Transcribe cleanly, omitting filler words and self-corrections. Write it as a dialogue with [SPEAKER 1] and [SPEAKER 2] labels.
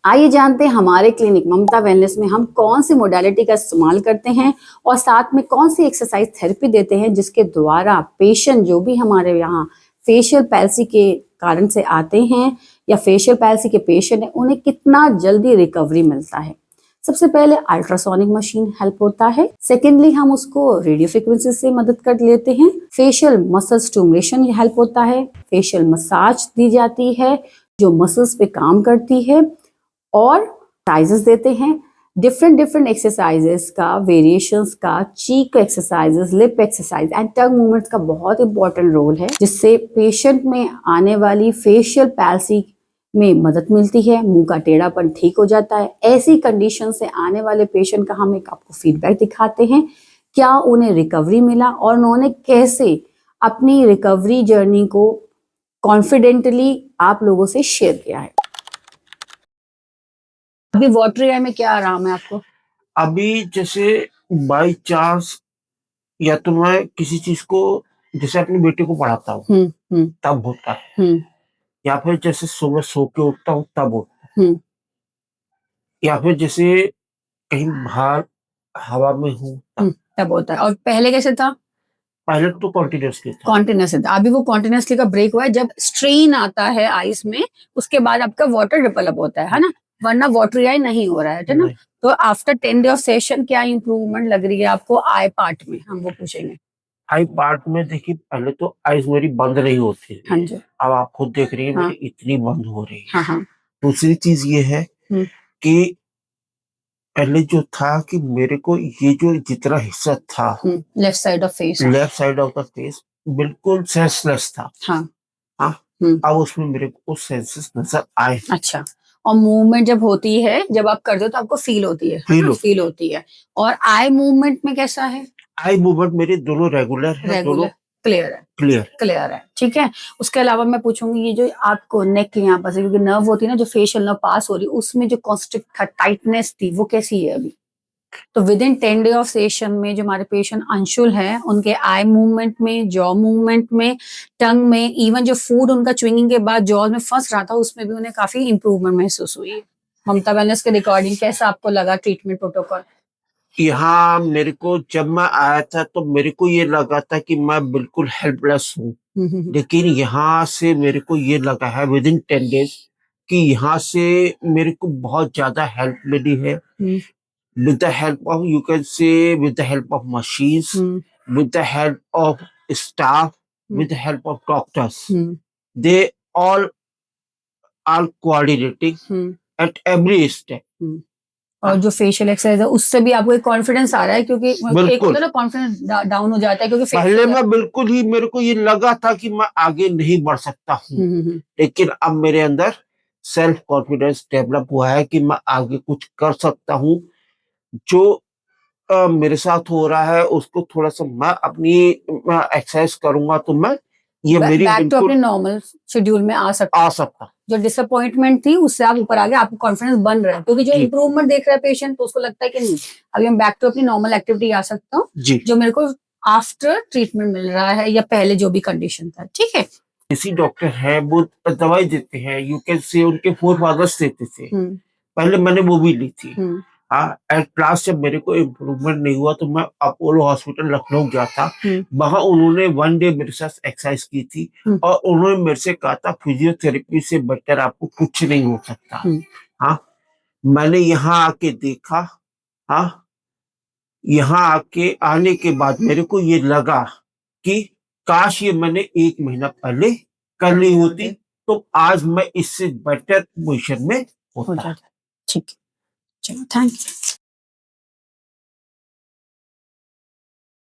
[SPEAKER 1] आइए जानते हैं हमारे क्लिनिक ममता वेलनेस में हम कौन सी मोडालिटी का इस्तेमाल करते हैं और साथ में कौन सी एक्सरसाइज थेरेपी देते हैं जिसके द्वारा पेशेंट जो भी हमारे यहाँ फेशियल पैल्सी के कारण से आते हैं या फेशियल पैल्सी के पेशेंट हैं उन्हें कितना जल्दी रिकवरी मिलता है। सबसे पहले अल्ट्रासोनिक मशीन हेल्प होता है। सेकेंडली हम उसको रेडियो फ्रिक्वेंसी से मदद कर लेते हैं। फेशियल मसल स्टिमुलेशन हेल्प होता है। फेशियल मसाज दी जाती है जो मसल्स पे काम करती है और एक्सरसाइजेस देते हैं। डिफरेंट एक्सरसाइजेस का वेरिएशंस का cheek exercises, lip exercise and tongue movements का बहुत इंपॉर्टेंट रोल है जिससे पेशेंट में आने वाली फेशियल पैल्सी में मदद मिलती है। मुंह का टेढ़ापन ठीक हो जाता है। ऐसी कंडीशन से आने वाले पेशेंट का हम एक आपको फीडबैक दिखाते हैं, क्या उन्हें रिकवरी मिला और उन्होंने कैसे अपनी रिकवरी जर्नी को कॉन्फिडेंटली आप लोगों से शेयर किया है। अभी वाटरी आई में क्या आराम है आपको?
[SPEAKER 2] अभी जैसे बाई चांस या तो मैं किसी चीज को जैसे अपनी बेटी को पढ़ाता हूँ तब होता है, या फिर जैसे सुबह सो के उठता हूँ तब होता है, या फिर जैसे कहीं बाहर हवा में हूँ
[SPEAKER 1] तब होता है। और पहले कैसे था?
[SPEAKER 2] पहले तो कॉन्टिन्यूसली था।
[SPEAKER 1] कॉन्टिन्यूसली था। अभी वो कॉन्टिन्यूसली का ब्रेक हुआ है। जब स्ट्रेन आता है आईज में उसके बाद आपका वाटर रिपल अप होता है ना, वरना वाटरी आई नहीं हो रहा है ना। तो आफ्टर 10 डे ऑफ सेशन क्या इंप्रूवमेंट लग रही है आपको आई पार्ट में, हम वो पूछेंगे।
[SPEAKER 2] आई पार्ट में देखिए, पहले तो आईज मेरी बंद नहीं होती थी।
[SPEAKER 1] हाँ जी।
[SPEAKER 2] अब आप खुद देख रही है
[SPEAKER 1] हाँ।
[SPEAKER 2] मेरी इतनी बंद हो रही है।
[SPEAKER 1] हाँ हाँ।
[SPEAKER 2] दूसरी चीज ये है कि पहले जो था कि मेरे को ये जो जितना हिस्सा था
[SPEAKER 1] लेफ्ट साइड ऑफ
[SPEAKER 2] फेस बिल्कुल सेंसलेस था।
[SPEAKER 1] हाँ।
[SPEAKER 2] हाँ। अब उसमें मेरे को सेंसेस नजर आए।
[SPEAKER 1] अच्छा। और मूवमेंट जब होती है, जब आप करते हो तो आपको फील होती है, फील होती है। और आई मूवमेंट में कैसा है?
[SPEAKER 2] आई मूवमेंट मेरे दोनों रेगुलर है, दोनों
[SPEAKER 1] क्लियर है। क्लियर है, ठीक है। उसके अलावा मैं पूछूंगी ये जो आपको नेक के यहाँ पर क्योंकि नर्व होती है ना जो फेशियल नर्व पास हो रही है उसमें जो कॉन्स्ट्रिक्ट था, टाइटनेस थी, वो कैसी है अभी? तो with in 10 day of session में जो हमारे पेशेंट अंशुल हैं उनके आई मूवमेंट में, जॉ मूवमेंट में, टंग में, इवन जो फूड उनका च्विंगिंग के बाद जॉज में फंस रहा था उसमें भी उन्हें काफी इंप्रूवमेंट महसूस हुई है। ममता वेलनेस के रिकॉर्डिंग कैसा आपको लगा ट्रीटमेंट प्रोटोकॉल?
[SPEAKER 2] यहाँ मेरे को जब मैं आया था तो मेरे को ये लगा था कि मैं बिल्कुल हेल्पलेस हूँ, लेकिन यहाँ से मेरे को ये लगा है विद इन 10 डेज कि यहाँ से मेरे को बहुत ज्यादा हेल्प मिली है। with the help of, you can say, with the help of machines, with the help of staff, with the help of doctors. They all are coordinating at every step.
[SPEAKER 1] और जो फेशियल एक्सरसाइज है उससे भी आपको एक confidence आ रहा है क्योंकि एक होता है ना कॉन्फिडेंस डाउन हो जाता है क्योंकि
[SPEAKER 2] पहले मैं बिल्कुल ही मेरे को ये लगा था कि मैं आगे नहीं बढ़ सकता हूँ, लेकिन अब मेरे अंदर सेल्फ कॉन्फिडेंस डेवलप हुआ है कि मैं आगे कुछ कर सकता हूँ। जो मेरे साथ हो रहा है उसको थोड़ा सा मैं अपनी एक्सरसाइज करूंगा तो मैं ये मेरी
[SPEAKER 1] बैक टू अपने नॉर्मल शेड्यूल में आ सकता। जो डिसअपॉइंटमेंट थी उससे आप ऊपर आ गए, आपको कॉन्फिडेंस बन रहा है क्योंकि जो इंप्रूवमेंट देख रहा है पेशेंट तो उसको लगता है कि नहीं अभी हम बैक टू अपनी नॉर्मल एक्टिविटी आ सकता हूँ जो मेरे को आफ्टर ट्रीटमेंट मिल रहा है या पहले जो भी कंडीशन था। ठीक है।
[SPEAKER 2] इसी डॉक्टर है वो दवाई देते हैं, यू कैन से उनके फोर फादर्स देते थे, पहले मैंने वो भी ली थी। हाँ, एट लास्ट जब मेरे को इम्प्रूवमेंट नहीं हुआ तो मैं अपोलो हॉस्पिटल लखनऊ गया था। वहां उन्होंने 1 डे मेरे साथ एक्सरसाइज की थी और उन्होंने मेरे से कहा था फिजियोथेरेपी से बेटर आपको कुछ नहीं हो सकता। हाँ, मैंने यहाँ आके देखा। हाँ, यहाँ आके आने के बाद मेरे को ये लगा कि काश ये मैंने 1 महीना पहले कर ली होती तो आज मैं इससे बेटर पोजिशन में होता।
[SPEAKER 1] ठीक, चलो थैंक यू।